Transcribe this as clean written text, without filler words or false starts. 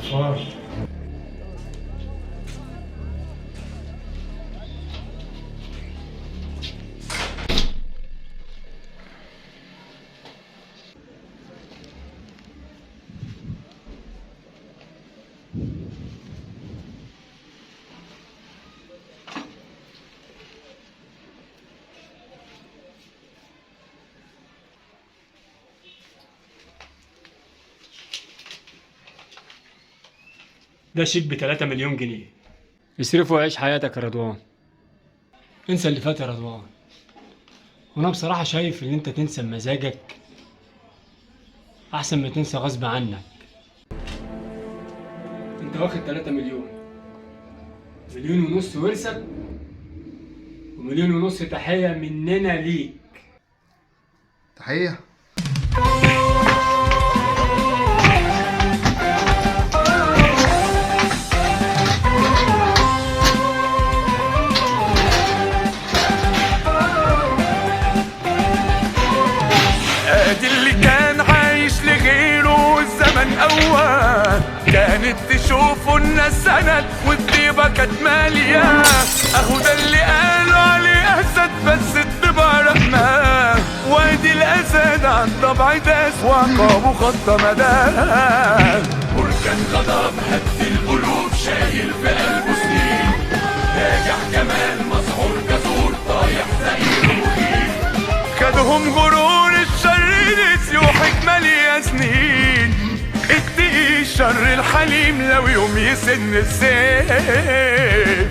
الأخبار؟ ده شيك ب 3 مليون جنيه. اصرفه وعيش حياتك يا رضوان. انسى اللي فات يا رضوان. وانا بصراحة شايف ان انت تنسى بمزاجك احسن ما تنسى غصب عنك. انت واخد 3 مليون، مليون ونص ورثك، ومليون ونص تحية مننا ليك. تحية. ادي اللي كان عايش لغيره الزمن اول، كانت تشوفه الناس سند والطيبة كانت مالية. اهو ده اللي قالوا عليه اسد بس الطبع رحمة، وادي الاسد عن طبع داس وعقابه خط مدار. بركان غضب هد القلوب شايل في قلبه سنين، راجع جمال مسحور جسور طايح زي المخيف. خدهم غرور الشر نسيوا حكمة ليا سنين، اتقي الشر الحليم لو يوم يسن السيف.